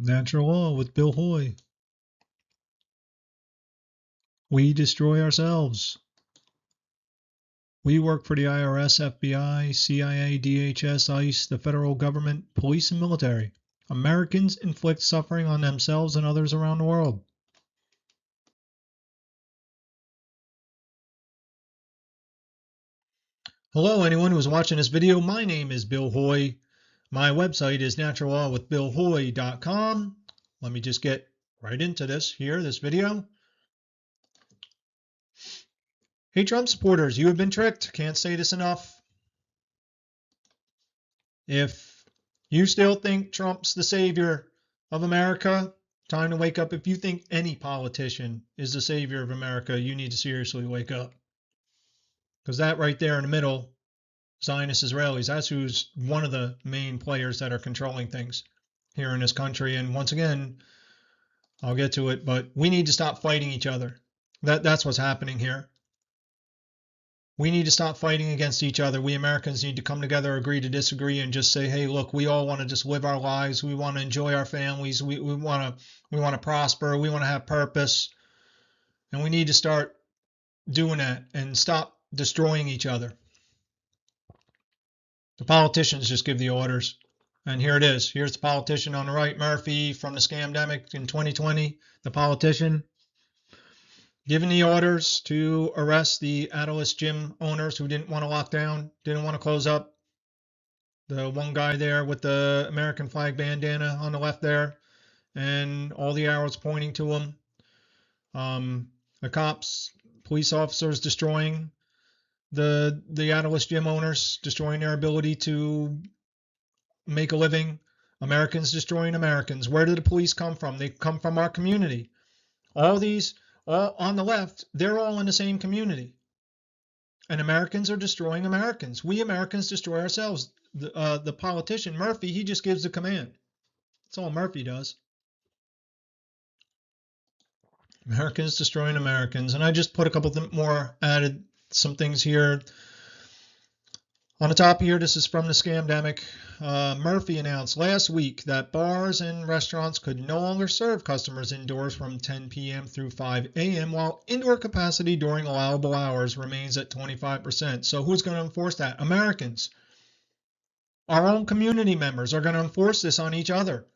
Natural Law with Bill Hoy. We destroy ourselves. We work for the IRS, FBI, CIA, DHS, ICE, the federal government, police, and military. Americans inflict suffering on themselves and others around the world. Hello, anyone who's watching this video. My name is Bill Hoy. My website is naturallawwithbillhoy.com. Let me just get right into this video. Hey, Trump supporters, you have been tricked. Can't say this enough. If you still think Trump's the savior of America, time to wake up. If you think any politician is the savior of America, you need to seriously wake up. Because that right there in the middle, Zionist Israelis, that's who's one of the main players that are controlling things here in this country. And once again, I'll get to it, but we need to stop fighting each other. That's what's happening here. We need to stop fighting against each other. We Americans need to come together, agree to disagree, and just say, hey, look, we all want to just live our lives. We want to enjoy our families. We want to prosper. We want to have purpose. And we need to start doing that and stop destroying each other. The politicians just give the orders. And here it is. Here's the politician on the right, Murphy from the scamdemic in 2020. The politician giving the orders to arrest the Atlas gym owners who didn't want to lock down, didn't want to close up. The one guy there with the American flag bandana on the left there, and all the arrows pointing to him. The cops, police officers destroying the Atlas gym owners, destroying their ability to make a living. Americans destroying Americans. Where did the police come from? They come from our community. All these, all on the left, they're all in the same community. And Americans are destroying Americans. We Americans destroy ourselves. The politician, Murphy, he just gives the command. That's all Murphy does. Americans destroying Americans. And I just put a couple more, added some things here. On the top here, this is from the scamdemic. Murphy announced last week that bars and restaurants could no longer serve customers indoors from 10 p.m. through 5 a.m. while indoor capacity during allowable hours remains at 25%. So who's going to enforce that? Americans. Our own community members are going to enforce this on each other.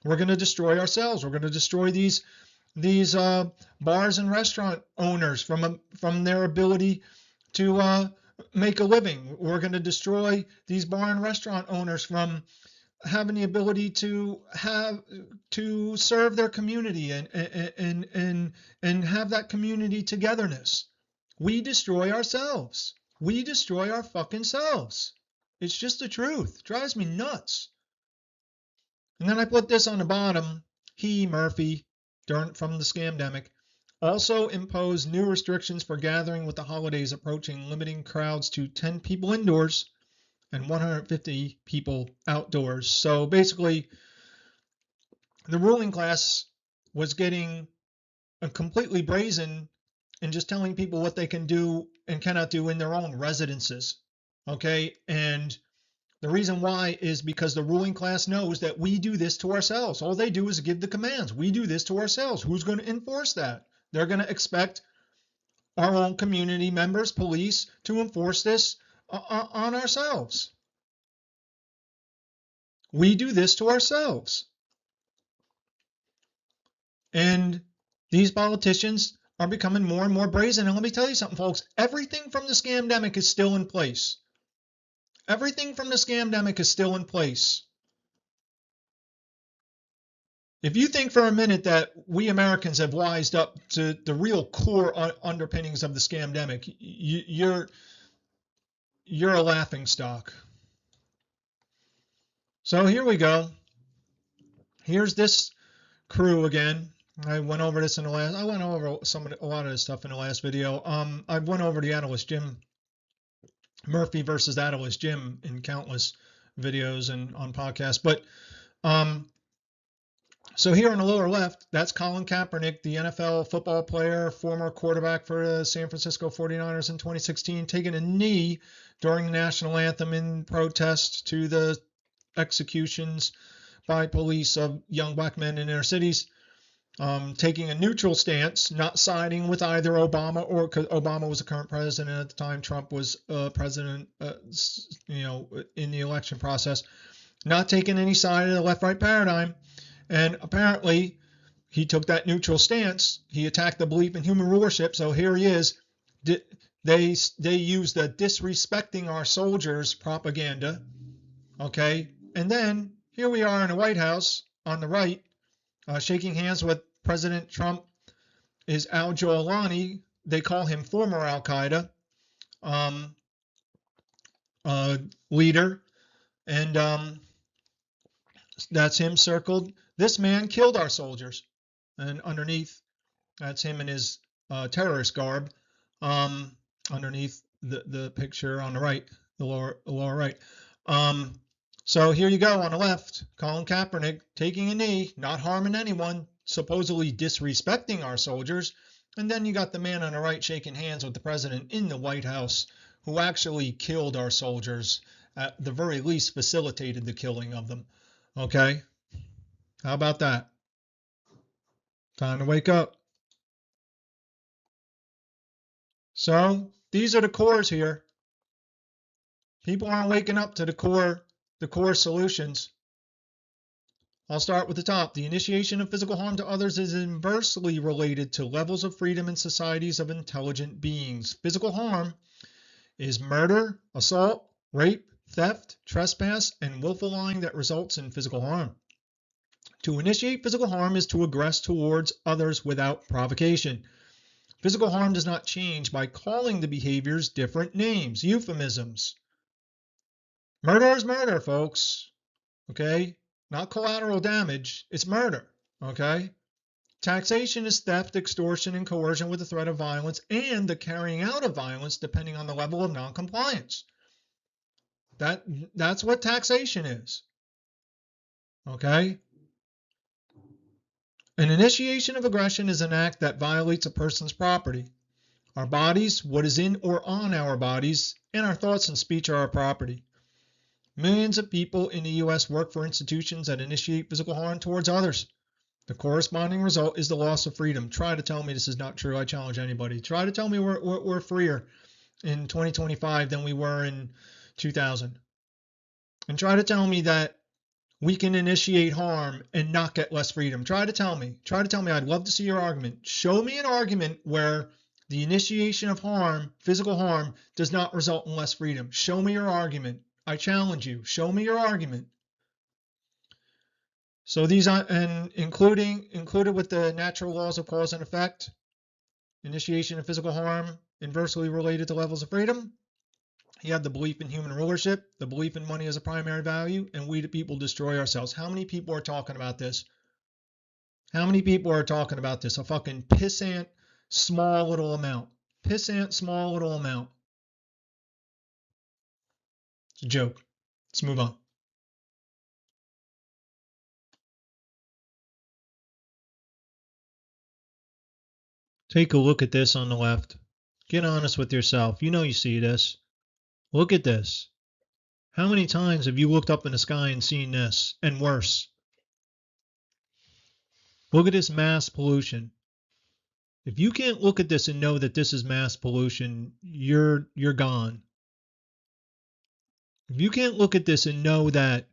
We're going to destroy ourselves. We're going to destroy these bars and restaurant owners from their ability to make a living. We're going to destroy these bar and restaurant owners from having the ability to serve their community and have that community togetherness. We destroy ourselves. We destroy our fucking selves. It's just the truth. It drives me nuts. And then I put this on the bottom. He, Murphy, from the scamdemic, also imposed new restrictions for gathering with the holidays approaching, limiting crowds to 10 people indoors and 150 people outdoors. So basically, the ruling class was getting completely brazen and just telling people what they can do and cannot do in their own residences. Okay? And the reason why is because the ruling class knows that we do this to ourselves. All they do is give the commands. We do this to ourselves. Who's going to enforce that? They're going to expect our own community members, police, to enforce this on ourselves. We do this to ourselves. And these politicians are becoming more and more brazen. And let me tell you something, folks. Everything from the scamdemic is still in place. Everything from the scamdemic is still in place. If you think for a minute that we Americans have wised up to the real core underpinnings of the scamdemic, you're a laughing stock. So here we go. Here's this crew again. I went over this in the last. I went over a lot of this stuff in the last video. I went over the Atlas Gym, Murphy versus Atlas Gym, in countless videos and on podcasts. But so here on the lower left, that's Colin Kaepernick, the NFL football player, former quarterback for the San Francisco 49ers in 2016, taking a knee during the national anthem in protest to the executions by police of young black men in inner cities, taking a neutral stance, not siding with either Obama or, because Obama was the current president at the time, Trump was president, in the election process, not taking any side of the left-right paradigm. And apparently, he took that neutral stance. He attacked the belief in human rulership. So here he is. They use the disrespecting our soldiers propaganda. Okay. And then here we are in the White House on the right, shaking hands with President Trump is Al Jawlani. They call him former Al Qaeda leader. And that's him circled. This man killed our soldiers. And underneath, that's him in his terrorist garb. Underneath the picture on the right, the lower right. So here you go on the left, Colin Kaepernick taking a knee, not harming anyone, supposedly disrespecting our soldiers. And then you got the man on the right shaking hands with the president in the White House, who actually killed our soldiers, at the very least facilitated the killing of them. Okay? How about that? Time to wake up. So these are the cores here. People aren't waking up to the core solutions. I'll start with the top. The initiation of physical harm to others is inversely related to levels of freedom in societies of intelligent beings. Physical harm is murder, assault, rape, theft, trespass, and willful lying that results in physical harm. To initiate physical harm is to aggress towards others without provocation. Physical harm does not change by calling the behaviors different names, euphemisms. Murder is murder, folks. Okay? Not collateral damage. It's murder. Okay? Taxation is theft, extortion, and coercion with the threat of violence and the carrying out of violence depending on the level of noncompliance. That's what taxation is. Okay? An initiation of aggression is an act that violates a person's property. Our bodies, what is in or on our bodies, and our thoughts and speech are our property. Millions of people in the U.S. work for institutions that initiate physical harm towards others. The corresponding result is the loss of freedom. Try to tell me this is not true. I challenge anybody. Try to tell me we're freer in 2025 than we were in 2000. And try to tell me that we can initiate harm and not get less freedom. Try to tell me. I'd love to see your argument. Show me an argument where the initiation of harm, physical harm, does not result in less freedom. Show me your argument. I challenge you. Show me your argument. So these are, and included with the natural laws of cause and effect, initiation of physical harm inversely related to levels of freedom. You have the belief in human rulership, the belief in money as a primary value, and we the people destroy ourselves. How many people are talking about this? How many people are talking about this? A fucking pissant small little amount. Pissant small little amount. It's a joke. Let's move on. Take a look at this on the left. Get honest with yourself. You know you see this. Look at this. How many times have you looked up in the sky and seen this? And worse. Look at this mass pollution. If you can't look at this and know that this is mass pollution, you're gone. If you can't look at this and know that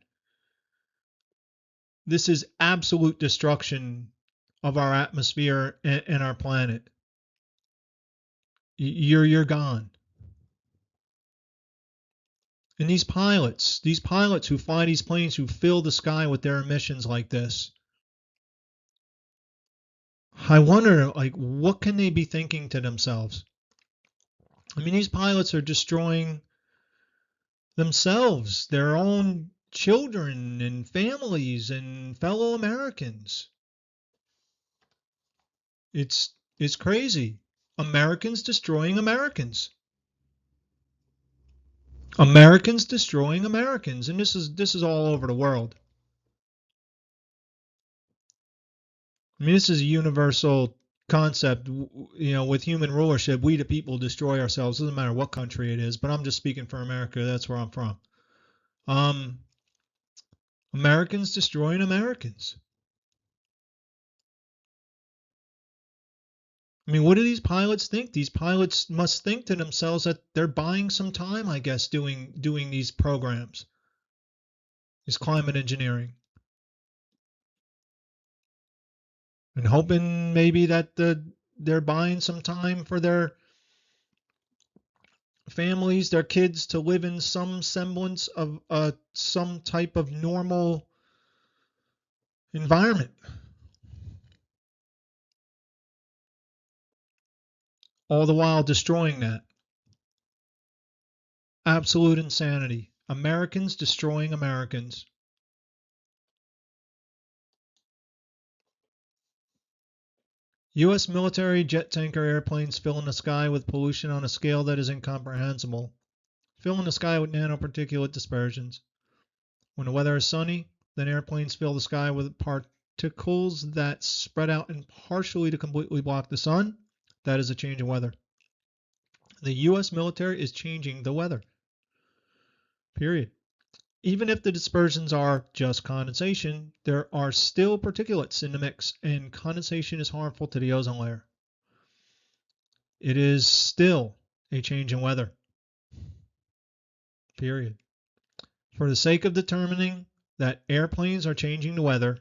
this is absolute destruction of our atmosphere and our planet, you're gone. And these pilots who fly these planes, who fill the sky with their emissions like this, I wonder, like, what can they be thinking to themselves? I mean, these pilots are destroying themselves, their own children and families and fellow Americans. It's crazy. Americans destroying Americans. Americans destroying Americans, and this is all over the world. I mean, this is a universal concept. You know, with human rulership, we the people destroy ourselves. Doesn't matter what country it is, but I'm just speaking for America. That's where I'm from. Americans destroying Americans. I mean, what do these pilots think? These pilots must think to themselves that they're buying some time, I guess, doing these programs, this climate engineering, and hoping maybe that they're buying some time for their families, their kids to live in some semblance of some type of normal environment. All the while destroying that. Absolute insanity. Americans destroying Americans. U.S. military jet tanker airplanes filling the sky with pollution on a scale that is incomprehensible. Filling the sky with nanoparticulate dispersions. When the weather is sunny, then airplanes fill the sky with particles that spread out impartially to completely block the sun. That is a change in weather. The U.S. military is changing the weather. Period. Even if the dispersions are just condensation, there are still particulates in the mix, and condensation is harmful to the ozone layer. It is still a change in weather. Period. For the sake of determining that airplanes are changing the weather,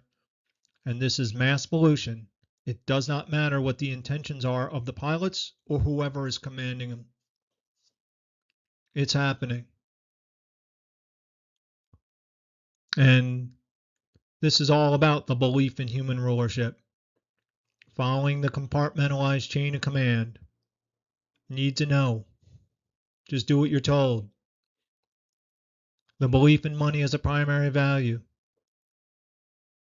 and this is mass pollution, it does not matter what the intentions are of the pilots or whoever is commanding them. It's happening. And this is all about the belief in human rulership. Following the compartmentalized chain of command. Need to know. Just do what you're told. The belief in money as a primary value.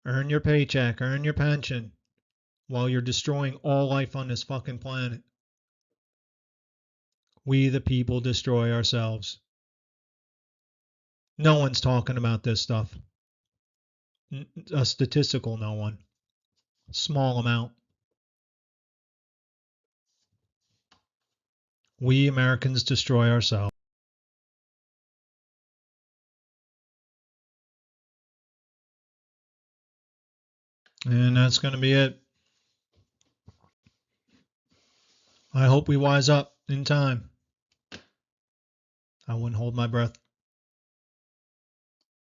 Earn your paycheck, earn your pension, while you're destroying all life on this fucking planet. We, the people, destroy ourselves. No one's talking about this stuff. A statistical no one. Small amount. We Americans destroy ourselves. And that's going to be it. I hope we wise up in time. I wouldn't hold my breath.